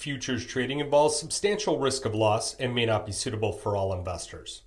Futures trading involves substantial risk of loss and may not be suitable for all investors.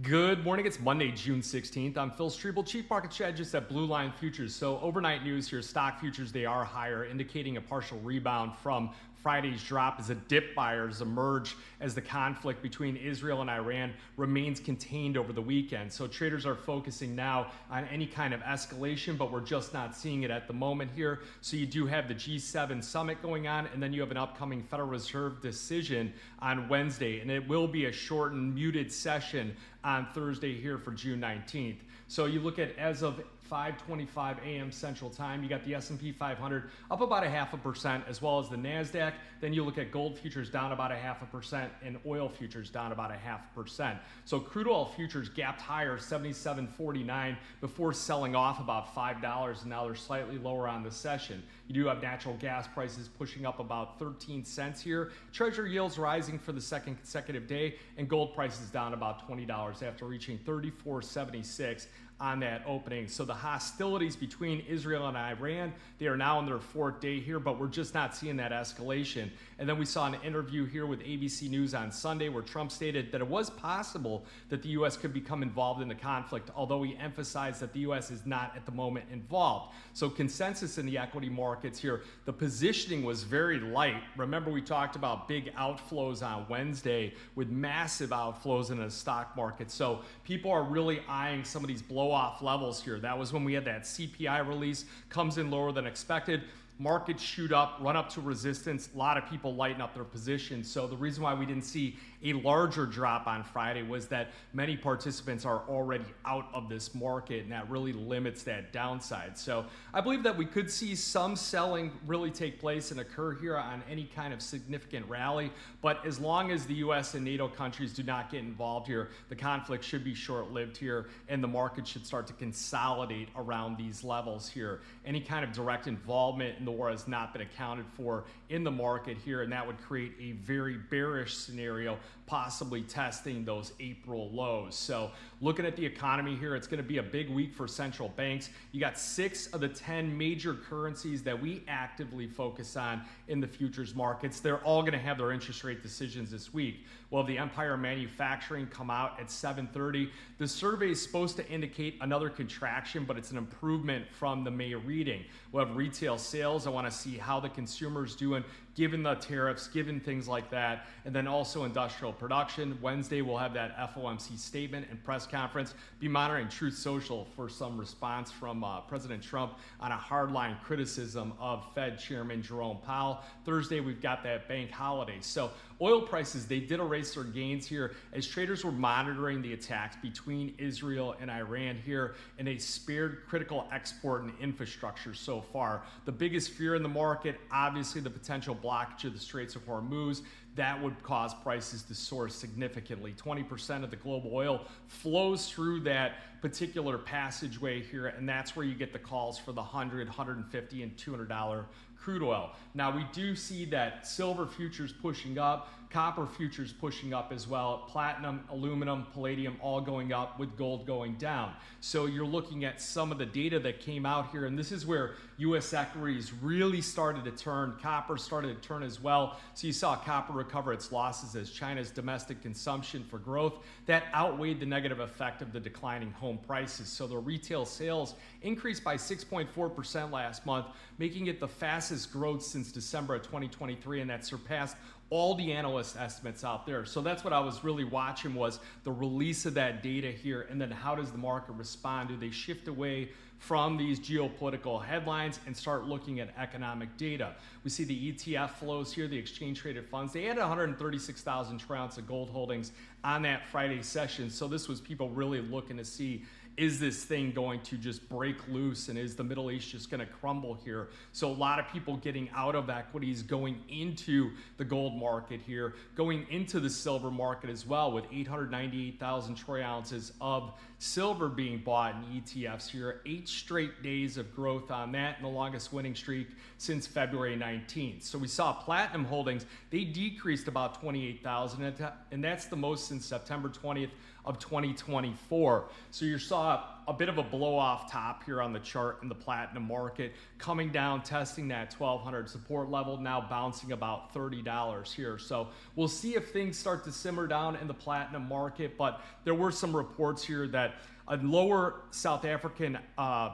Good morning. It's Monday, June 16th. I'm Phil Streible, Chief Market Strategist at Blue Line Futures. So overnight news here, stock futures, they are higher, indicating a partial rebound from Friday's drop as the dip buyers emerge as the conflict between Israel and Iran remains contained over the weekend. So traders are focusing now on any kind of escalation, but we're just not seeing it at the moment here. So you do have the G7 summit going on, and then you have an upcoming Federal Reserve decision on Wednesday, and it will be a shortened, muted session on Thursday here for June 19th. So you look at as of 5:25 a.m. Central Time, you got the S&P 500 up about 0.5%, as well as the NASDAQ. Then you look at gold futures down about 0.5% and oil futures down about 0.5%. So crude oil futures gapped higher, 77.49, before selling off about $5, and now they're slightly lower on the session. You do have natural gas prices pushing up about 13 cents here. Treasury yields rising for the second consecutive day, and gold prices down about $20 after reaching 34.76 on that opening. So the hostilities between Israel and Iran, they are now in their fourth day here, but we're just not seeing that escalation. And then we saw an interview here with ABC News on Sunday where Trump stated that it was possible that the U.S. could become involved in the conflict, although he emphasized that the U.S. is not at the moment involved. So consensus in the equity markets here, the positioning was very light. Remember, we talked about big outflows on Wednesday with massive outflows in the stock market. So people are really eyeing some of these blow-off levels here. That was when we had that CPI release, comes in lower than expected. Markets shoot up, run up to resistance. A lot of people lighten up their positions. So the reason why we didn't see a larger drop on Friday was that many participants are already out of this market, and that really limits that downside. So I believe that we could see some selling really take place and occur here on any kind of significant rally. But as long as the U.S. and NATO countries do not get involved here, the conflict should be short-lived here, and the market should start to consolidate around these levels here. Any kind of direct involvement in the war has not been accounted for in the market here, and that would create a very bearish scenario, possibly testing those April lows. So looking at the economy here, it's going to be a big week for central banks. You got 6 of the 10 major currencies that we actively focus on in the futures markets. They're all going to have their interest rate decisions this week. We'll have the Empire Manufacturing come out at 7:30. The survey is supposed to indicate another contraction, but it's an improvement from the May reading. We'll have retail sales. I want to see how the consumer's doing given the tariffs, given things like that, and then also industrial production. Wednesday, we'll have that FOMC statement and press conference. Be monitoring Truth Social for some response from President Trump on a hardline criticism of Fed Chairman Jerome Powell. Thursday, we've got that bank holiday. So oil prices, they did erase their gains here as traders were monitoring the attacks between Israel and Iran here, and they spared critical export and infrastructure so far. The biggest fear in the market, obviously the potential blockage of the Straits of Hormuz. That would cause prices to soar significantly. 20% of the global oil flows through that particular passageway here, and that's where you get the calls for the $100, $150, and $200 crude oil. Now, we do see that silver futures pushing up, copper futures pushing up as well, platinum, aluminum, palladium all going up with gold going down. So you're looking at some of the data that came out here, and this is where U.S. equities really started to turn. Copper started to turn as well. So you saw copper recover its losses as China's domestic consumption for growth, that outweighed the negative effect of the declining home prices. So the retail sales increased by 6.4% last month, making it the fastest growth since December of 2023, and that surpassed all the analyst estimates out there. So that's what I was really watching, was the release of that data here, and then how does the market respond? Do they shift away from these geopolitical headlines and start looking at economic data? We see the ETF flows here, the exchange traded funds. They had 136,000 troy ounce of gold holdings on that Friday session. So this was people really looking to see, is this thing going to just break loose, and is the Middle East just going to crumble here? So a lot of people getting out of equities, going into the gold market here, going into the silver market as well, with 898,000 troy ounces of silver being bought in ETFs here. 8 straight days of growth on that, and the longest winning streak since February 19th. So we saw platinum holdings, they decreased about 28,000, and that's the most since September 20th of 2024. So you saw a bit of a blow off top here on the chart in the platinum market, coming down, testing that 1200 support level, now bouncing about $30 here. So we'll see if things start to simmer down in the platinum market, but there were some reports here that a lower South African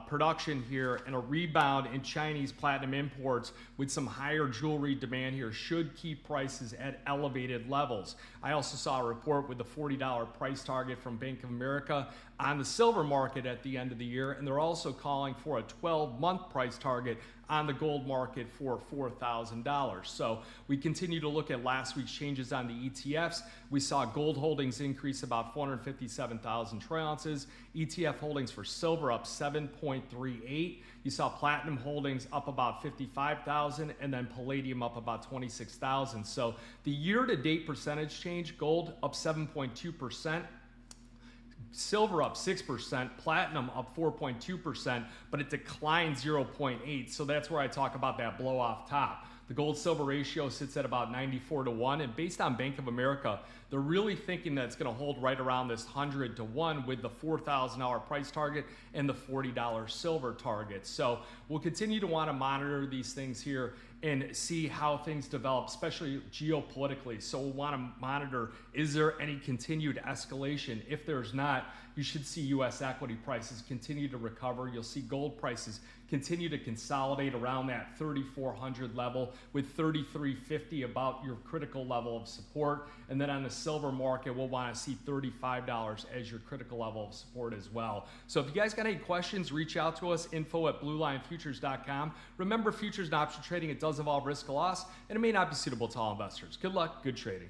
production here and a rebound in Chinese platinum imports with some higher jewelry demand here should keep prices at elevated levels. I also saw a report with the $40 price target from Bank of America on the silver market at the end of the year, and they're also calling for a 12-month price target on the gold market for $4,000. So we continue to look at last week's changes on the ETFs. We saw gold holdings increase about 457,000 troy ounces. ETF holdings for silver up 7.38. You saw platinum holdings up about 55,000, and then palladium up about 26,000. So the year-to-date percentage change, gold up 7.2%. Silver up 6%, platinum up 4.2%, but it declined 0.8. So that's where I talk about that blow off top. The gold-silver ratio sits at about 94-1, and based on Bank of America, they're really thinking that it's going to hold right around this 100-1 with the $4,000 price target and the $40 silver target. So we'll continue to want to monitor these things here and see how things develop, especially geopolitically. So we'll want to monitor, is there any continued escalation? If there's not, you should see U.S. equity prices continue to recover. You'll see gold prices continue to consolidate around that 3,400 level, with 3,350 about your critical level of support. And then on the silver market, we'll want to see $35 as your critical level of support as well. So if you guys got any questions, reach out to us, info@bluelionfutures.com. Remember, futures and option trading, it does involve risk of loss, and it may not be suitable to all investors. Good luck, good trading.